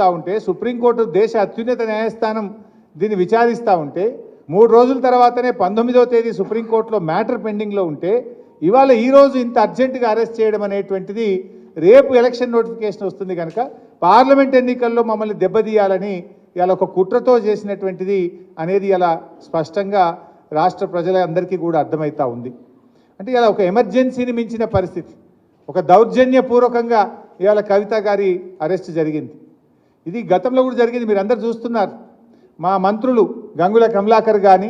ఉంటే సుప్రీంకోర్టు దేశ అత్యున్నత న్యాయస్థానం దీన్ని విచారిస్తూ ఉంటే 3 రోజుల తర్వాతనే 19వ తేదీ సుప్రీంకోర్టులో మ్యాటర్ పెండింగ్లో ఉంటే ఇవాళ ఈరోజు ఇంత అర్జెంటుగా అరెస్ట్ చేయడం అనేటువంటిది రేపు ఎలక్షన్ నోటిఫికేషన్ వస్తుంది కనుక పార్లమెంట్ ఎన్నికల్లో మమ్మల్ని దెబ్బతీయాలని ఇలా ఒక కుట్రతో చేసినటువంటిది అనేది ఇలా స్పష్టంగా రాష్ట్ర ప్రజలందరికీ కూడా అర్థమవుతా ఉంది. అంటే ఇలా ఒక ఎమర్జెన్సీని మించిన పరిస్థితి, ఒక దౌర్జన్యపూర్వకంగా ఇవాళ కవిత గారి అరెస్ట్ జరిగింది. ఇది గతంలో కూడా జరిగింది, మీరు అందరు చూస్తున్నారు. మా మంత్రులు గంగుల కమలాకర్ కానీ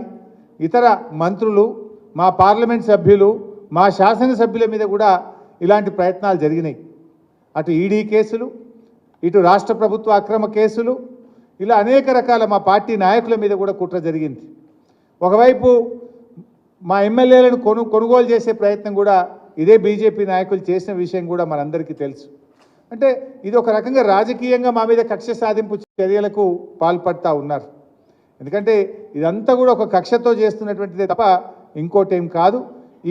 ఇతర మంత్రులు, మా పార్లమెంట్ సభ్యులు, మా శాసనసభ్యుల మీద కూడా ఇలాంటి ప్రయత్నాలు జరిగినాయి. అటు ఈడీ కేసులు, ఇటు రాష్ట్ర ప్రభుత్వ అక్రమ కేసులు, ఇలా అనేక రకాల మా పార్టీ నాయకుల మీద కూడా కుట్ర జరిగింది. ఒకవైపు మా ఎమ్మెల్యేలను కొనుగోలు చేసే ప్రయత్నం కూడా ఇదే బీజేపీ నాయకులు చేసిన విషయం కూడా మనందరికీ తెలుసు. అంటే ఇది ఒక రకంగా రాజకీయంగా మా మీద కక్ష సాధింపు చర్యలకు పాల్పడతా ఉన్నారు. ఎందుకంటే ఇదంతా కూడా ఒక కక్షతో చేస్తున్నటువంటిదే తప్ప ఇంకోటేం కాదు.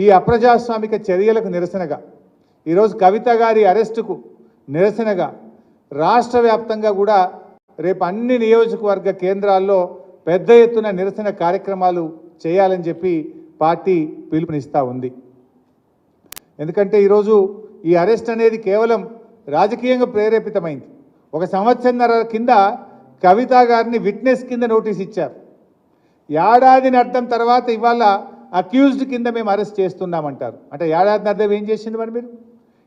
ఈ అప్రజాస్వామిక చర్యలకు నిరసనగా ఈరోజు కవిత గారి అరెస్టుకు నిరసనగా రాష్ట్ర వ్యాప్తంగా కూడా రేపు అన్ని నియోజకవర్గ కేంద్రాల్లో పెద్ద ఎత్తున నిరసన కార్యక్రమాలు చేయాలని చెప్పి పార్టీ పిలుపునిస్తూ ఉంది. ఎందుకంటే ఈరోజు ఈ అరెస్ట్ అనేది కేవలం రాజకీయంగా ప్రేరేపితమైంది. 1 సంవత్సరంన్నర కింద కవిత గారిని విట్నెస్ కింద నోటీస్ ఇచ్చారు. ఏడాదిని అర్థం తర్వాత ఇవాళ అక్యూజ్డ్ కింద మేము అరెస్ట్ చేస్తున్నామంటారు. అంటే ఏడాదిని అర్థం ఏం చేసిండ్రు మరి మీరు?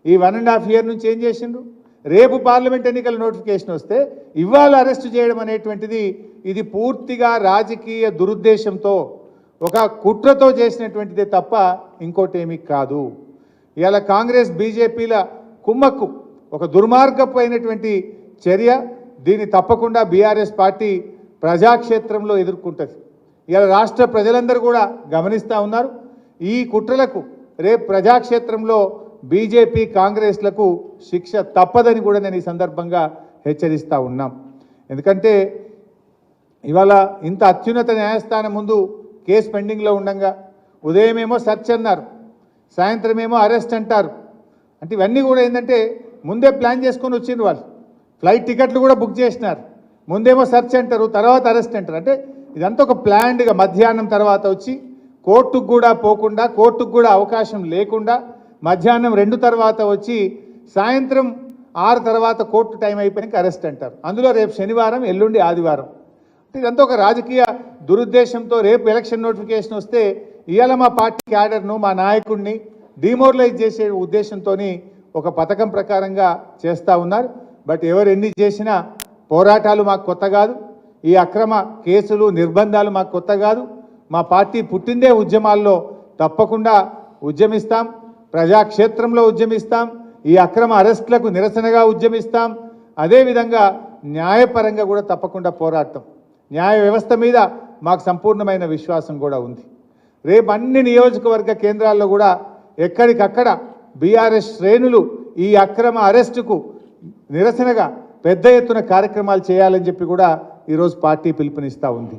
ఈ 1.5 ఇయర్ నుంచి ఏం చేసిండ్రు? రేపు పార్లమెంట్ ఎన్నికల నోటిఫికేషన్ వస్తే ఇవాళ అరెస్ట్ చేయడం అనేటువంటిది ఇది పూర్తిగా రాజకీయ దురుద్దేశంతో ఒక కుట్రతో చేసినటువంటిదే తప్ప ఇంకోటేమీ కాదు. ఇవాళ కాంగ్రెస్ బీజేపీల కుమ్మక్కు ఒక దుర్మార్గపు అయినటువంటి చర్య. దీన్ని తప్పకుండా బీఆర్ఎస్ పార్టీ ప్రజాక్షేత్రంలో ఎదుర్కొంటుంది. ఇవాళ రాష్ట్ర ప్రజలందరూ కూడా గమనిస్తూ ఉన్నారు. ఈ కుట్రలకు రేపు ప్రజాక్షేత్రంలో బీజేపీ కాంగ్రెస్లకు శిక్ష తప్పదని కూడా నేను ఈ సందర్భంగా హెచ్చరిస్తూ ఉన్నాం. ఎందుకంటే ఇవాళ ఇంత అత్యున్నత న్యాయస్థానం ముందు కేసు పెండింగ్లో ఉండగా ఉదయమేమో సెర్చ్ అన్నారు, సాయంత్రం ఏమో అరెస్ట్ అంటారు. అంటే ఇవన్నీ కూడా ఏంటంటే ముందే ప్లాన్ చేసుకొని వచ్చిండ్రు. వాళ్ళు ఫ్లైట్ టికెట్లు కూడా బుక్ చేసినారు. ముందేమో సెర్చ్ అంటారు, తర్వాత అరెస్ట్ అంటారు. అంటే ఇదంతా ఒక ప్లాన్డ్గా మధ్యాహ్నం తర్వాత వచ్చి కోర్టుకు కూడా పోకుండా, కోర్టుకు కూడా అవకాశం లేకుండా మధ్యాహ్నం 2 తర్వాత వచ్చి సాయంత్రం 6 తర్వాత కోర్టు టైం అయిపోయాక అరెస్ట్ అంటారు. అందులో రేపు శనివారం, ఎల్లుండి ఆదివారం. ఇదంతా ఒక రాజకీయ దురుద్దేశంతో రేపు ఎలక్షన్ నోటిఫికేషన్ వస్తే ఇవాళ మా పార్టీ క్యాడర్ను, మా నాయకుడిని డిమోరలైజ్ చేసే ఉద్దేశంతో ఒక పథకం ప్రకారంగా చేస్తూ ఉన్నారు. బట్ ఎవరు ఎన్ని చేసినా పోరాటాలు మాకు కొత్త కాదు. ఈ అక్రమ కేసులు, నిర్బంధాలు మాకు కొత్త కాదు. మా పార్టీ పుట్టిందే ఉద్యమాల్లో. తప్పకుండా ఉద్యమిస్తాం, ప్రజాక్షేత్రంలో ఉద్యమిస్తాం, ఈ అక్రమ అరెస్టులకు నిరసనగా ఉద్యమిస్తాం. అదేవిధంగా న్యాయపరంగా కూడా తప్పకుండా పోరాడతాం. న్యాయ వ్యవస్థ మీద మాకు సంపూర్ణమైన విశ్వాసం కూడా ఉంది. రేపు అన్ని నియోజకవర్గ కేంద్రాల్లో కూడా ఎక్కడికక్కడ బీఆర్ఎస్ శ్రేణులు ఈ అక్రమ అరెస్టుకు నిరసనగా పెద్ద ఎత్తున కార్యక్రమాలు చేయాలని చెప్పి కూడా ఈరోజు పార్టీ పిలుపునిస్తూ ఉంది.